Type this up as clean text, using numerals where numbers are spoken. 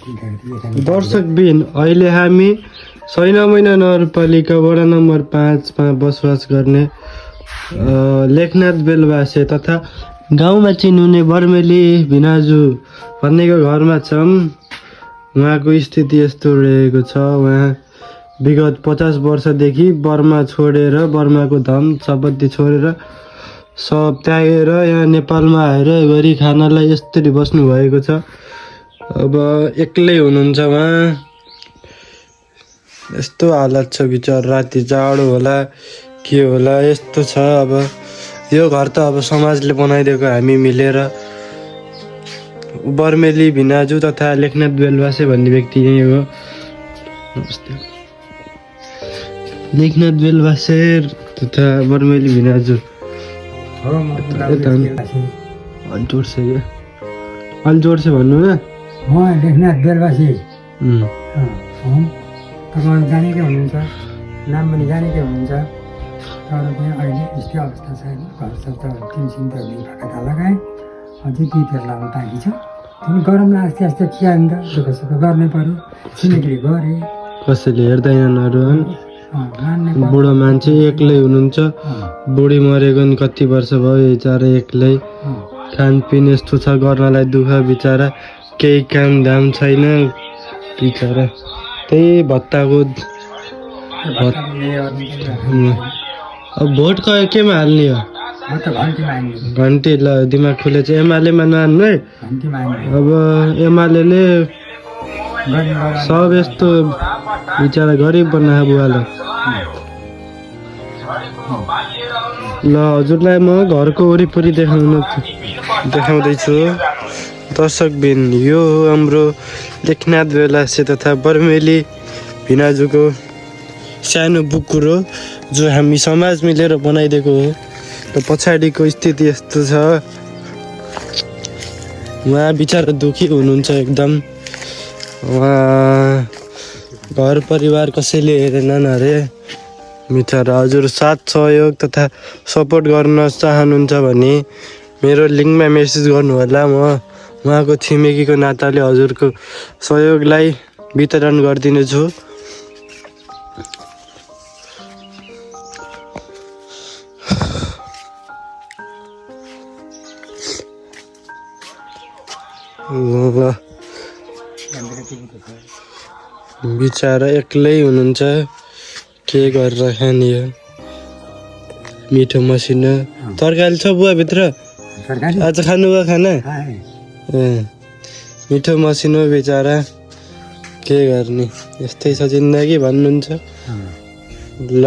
दर्शकबिन अहिले हामी 6 महिना नगरपालिका वडा नम्बर 5 मा बसोबास गर्ने लेखनाथ बेलवासे तथा गाउँमा चिन्नुहुने बर्मेली भिनाजु भन्नेको घरमा छौँ। उहाँको स्थिति यस्तो रहेको छ। उहाँ विगत 50 वर्षदेखि बर्मा छोडेर, बर्माको धन सम्पत्ति छोडेर सब त्यागेर यहाँ नेपालमा आएर गरी खानालाई यसरी बस्नु भएको छ। अब एक्लै हुनुहुन्छ उहाँ। यस्तो हालत छ बिचार, राति जाडो होला के होला यस्तो छ। अब यो घर त अब समाजले बनाइदिएको, हामी मिलेर। बर्मेली भिनाजु तथा लेखनाथ बेलवासे भन्ने व्यक्ति यही हो। नमस्ते। लेखनाथ बेलवासे तथा बर्मेली भिनाजु अलि जोड से भन्नु न। म लेखनाथ बेलवासी तपाईँ जानेकै हुनुहुन्छ, नाम पनि जानेकै हुनुहुन्छ। तर पनि अहिले यस्तै अवस्था छैन। घर सब त टिनसिन त ढाका लगाएँ, अझै ती फेर लाउनु बाँकी छ। तिमी गरममा आस्ते आस्ते चिया नि त, दुःख सुख गर्नै पऱ्यो। छिमेकीले गरे, कसैले हेर्दैनन्। बुढो मान्छे एक्लै हुनुहुन्छ। बुढी मरेको नि कति वर्ष भयो, बिचारा एक्लै। खानपिन यस्तो छ, गर्नलाई दुःख बिचारा। केही काम धाम छैन बिचारा। त्यही भत्ताको अब भोट केमा हाल्ने हो? घन्टी। ल दिमाग खुलेछ। एमालेमा नहाल्नु है। अब एमाले सब यस्तो बिचारा गरिब बनायो बुवालाई। ल हजुरलाई म घरको वरिपरि देखाउँदैछु। दर्शकबिन यो हो हाम्रो लेखनाथ बेलवासे तथा बर्मेली भिनाजुको सानो बुकुर हो, जो हामी समाज मिलेर बनाइदिएको हो। र पछाडिको स्थिति यस्तो छ। उहाँ बिचारा दुखी हुनुहुन्छ एकदम। उहाँ घर परिवार कसैले हेरेनन् अरे बिचारा। हजुर साथ सहयोग तथा सपोर्ट गर्न चाहनुहुन्छ भने मेरो लिङ्कमा मेसेज गर्नु होला। म उहाँको छिमेकीको नाताले हजुरको सहयोगलाई वितरण गरिदिनेछु। बिचारा एक्लै हुनुहुन्छ, के गरेर खाने हो। मिठो मसिनो तरकारी छ बुवा भित्र? आज खानुभयो खाना? मिठो मसिनो बिचारा, के गर्ने। यस्तै छ जिन्दगी भन्नुहुन्छ। ल